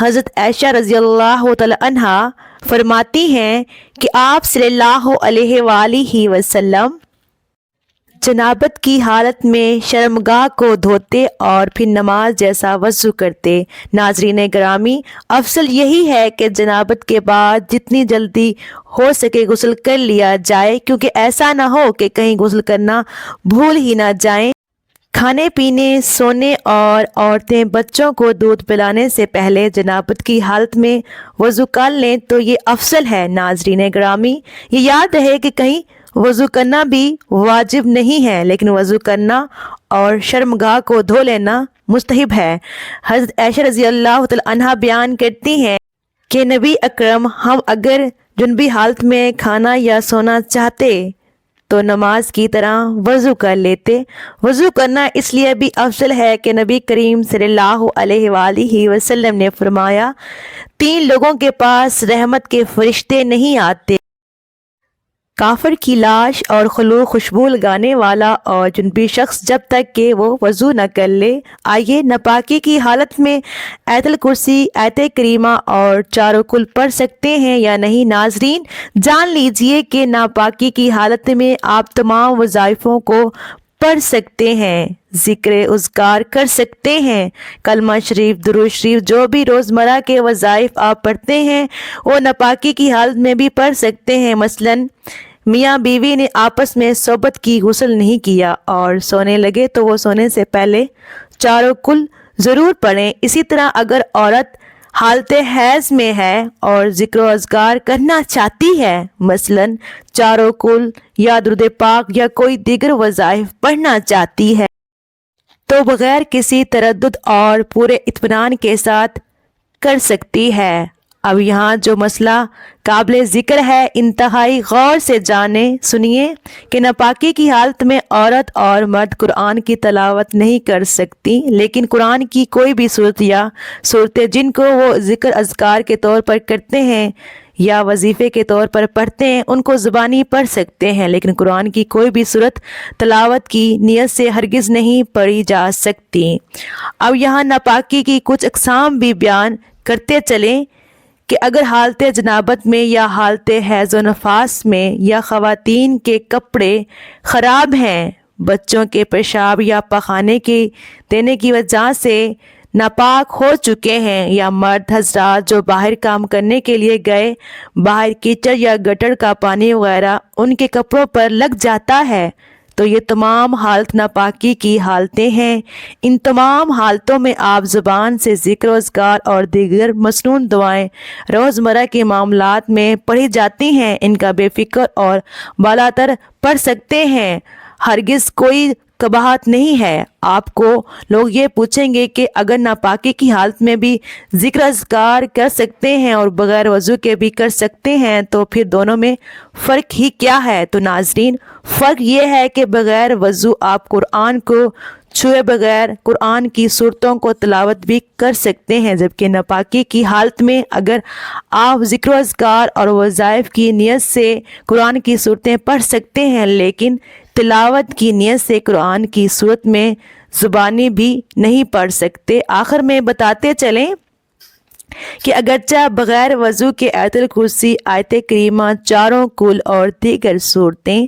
حضرت عائشہ رضی اللہ تعالی عنہا فرماتی ہیں کہ آپ صلی اللہ علیہ وآلہ وسلم جنابت کی حالت میں شرمگاہ کو دھوتے اور پھر نماز جیسا وضو کرتے۔ ناظرین گرامی، افضل یہی ہے کہ جنابت کے بعد جتنی جلدی ہو سکے غسل کر لیا جائے، کیونکہ ایسا نہ ہو کہ کہیں غسل کرنا بھول ہی نہ جائیں۔ کھانے پینے، سونے اور عورتیں بچوں کو دودھ پلانے سے پہلے جنابت کی حالت میں وضو کر لیں تو یہ افضل ہے۔ ناظرین گرامی، یہ یاد رہے کہ کہیں وضو کرنا بھی واجب نہیں ہے، لیکن وضو کرنا اور شرمگاہ کو دھو لینا مستحب ہے۔ حضرت عائشہ رضی اللہ تعالی عنہا بیان کرتی ہیں کہ نبی اکرم ہم اگر جنبی حالت میں کھانا یا سونا چاہتے تو نماز کی طرح وضو کر لیتے۔ وضو کرنا اس لیے بھی افضل ہے کہ نبی کریم صلی اللہ علیہ وآلہ وسلم نے فرمایا، 3 لوگوں کے پاس رحمت کے فرشتے نہیں آتے، کافر کی لاش اور خلوع خوشبو لگانے والا اور جنبی شخص، جب تک کہ وہ وضو نہ کر لے۔ آئیے ناپاکی کی حالت میں آیت الکرسی، آیت کریمہ اور چاروں کل پڑھ سکتے ہیں یا نہیں۔ ناظرین جان لیجئے کہ ناپاکی کی حالت میں آپ تمام وظائفوں کو پڑھ سکتے ہیں، ذکر اذکار کر سکتے ہیں، کلمہ شریف، درود شریف، جو بھی روزمرہ کے وظائف آپ پڑھتے ہیں وہ ناپاکی کی حالت میں بھی پڑھ سکتے ہیں۔ مثلاً میاں بیوی نے آپس میں صحبت کی، غسل نہیں کیا اور سونے لگے تو وہ سونے سے پہلے چاروں کل ضرور پڑھیں۔ اسی طرح اگر عورت حالت حیض میں ہے اور ذکر و اذکار کرنا چاہتی ہے، مثلاً چاروں کل یا درود پاک یا کوئی دیگر وظائف پڑھنا چاہتی ہے، تو بغیر کسی تردد اور پورے اطمینان کے ساتھ کر سکتی ہے۔ اب یہاں جو مسئلہ قابل ذکر ہے، انتہائی غور سے جانیں، سنیے کہ ناپاکی کی حالت میں عورت اور مرد قرآن کی تلاوت نہیں کر سکتی، لیکن قرآن کی کوئی بھی صورت یا صورتیں جن کو وہ ذکر اذکار کے طور پر کرتے ہیں یا وظیفے کے طور پر پڑھتے ہیں، ان کو زبانی پڑھ سکتے ہیں، لیکن قرآن کی کوئی بھی صورت تلاوت کی نیت سے ہرگز نہیں پڑھی جا سکتی۔ اب یہاں ناپاکی کی کچھ اقسام بھی بیان کرتے چلیں کہ اگر حالت جنابت میں یا حالت حیض و نفاس میں یا خواتین کے کپڑے خراب ہیں، بچوں کے پیشاب یا پخانے کی دینے کی وجہ سے ناپاک ہو چکے ہیں، یا مرد حضرات جو باہر کام کرنے کے لیے گئے، باہر کیچڑ یا گٹر کا پانی وغیرہ ان کے کپڑوں پر لگ جاتا ہے، تو یہ تمام حالت ناپاکی کی حالتیں ہیں۔ ان تمام حالتوں میں آپ زبان سے ذکر و اذکار اور دیگر مسنون دعائیں روزمرہ کے معاملات میں پڑھی جاتی ہیں، ان کا بے فکر اور بالاتر پڑھ سکتے ہیں، ہرگز کوئی قباحت نہیں ہے۔ آپ کو لوگ یہ پوچھیں گے کہ اگر ناپاکی کی حالت میں بھی ذکر اذکار کر سکتے ہیں اور بغیر وضو کے بھی کر سکتے ہیں تو پھر دونوں میں فرق ہی کیا ہے؟ تو ناظرین فرق یہ ہے کہ بغیر وضو آپ قرآن کو چھوئے بغیر قرآن کی صورتوں کو تلاوت بھی کر سکتے ہیں، جبکہ ناپاکی کی حالت میں اگر آپ ذکر و اذکار اور وظائف کی نیت سے قرآن کی صورتیں پڑھ سکتے ہیں، لیکن تلاوت کی نیت سے قرآن کی صورت میں زبانی بھی نہیں پڑھ سکتے۔ آخر میں بتاتے چلیں کہ اگرچہ بغیر وضو کے آیت الکرسی، آیت کریمہ، چاروں کل اور دیگر صورتیں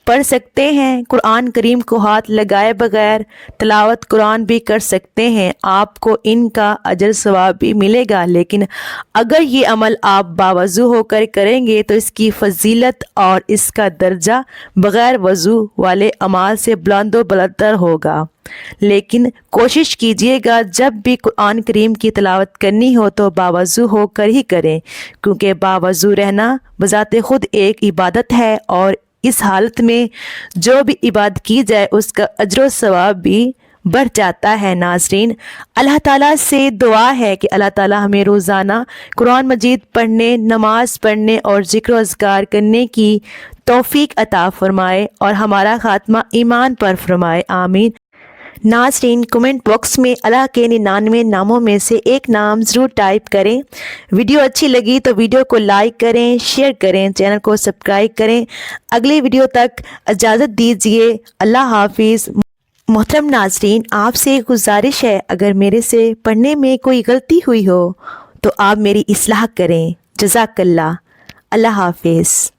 پڑھ سکتے ہیں، قرآن کریم کو ہاتھ لگائے بغیر تلاوت قرآن بھی کر سکتے ہیں، آپ کو ان کا اجر ثواب بھی ملے گا، لیکن اگر یہ عمل آپ باوضو ہو کر کریں گے تو اس کی فضیلت اور اس کا درجہ بغیر وضو والے اعمال سے بلند و بلندتر ہوگا۔ لیکن کوشش کیجئے گا جب بھی قرآن کریم کی تلاوت کرنی ہو تو باوضو ہو کر ہی کریں، کیونکہ باوضو رہنا بذات خود ایک عبادت ہے، اور اس حالت میں جو بھی عبادت کی جائے اس کا اجر و ثواب بھی بڑھ جاتا ہے۔ ناظرین اللہ تعالیٰ سے دعا ہے کہ اللہ تعالیٰ ہمیں روزانہ قرآن مجید پڑھنے، نماز پڑھنے اور ذکر و اذکار کرنے کی توفیق عطا فرمائے اور ہمارا خاتمہ ایمان پر فرمائے، آمین۔ ناظرین کمنٹ باکس میں اللہ کے 99 ناموں میں سے ایک نام ضرور ٹائپ کریں۔ ویڈیو اچھی لگی تو ویڈیو کو لائک کریں، شیئر کریں، چینل کو سبسکرائب کریں۔ اگلی ویڈیو تک اجازت دیجیے، اللہ حافظ۔ محترم ناظرین آپ سے گزارش ہے، اگر میرے سے پڑھنے میں کوئی غلطی ہوئی ہو تو آپ میری اصلاح کریں. جزاک اللہ. اللہ حافظ.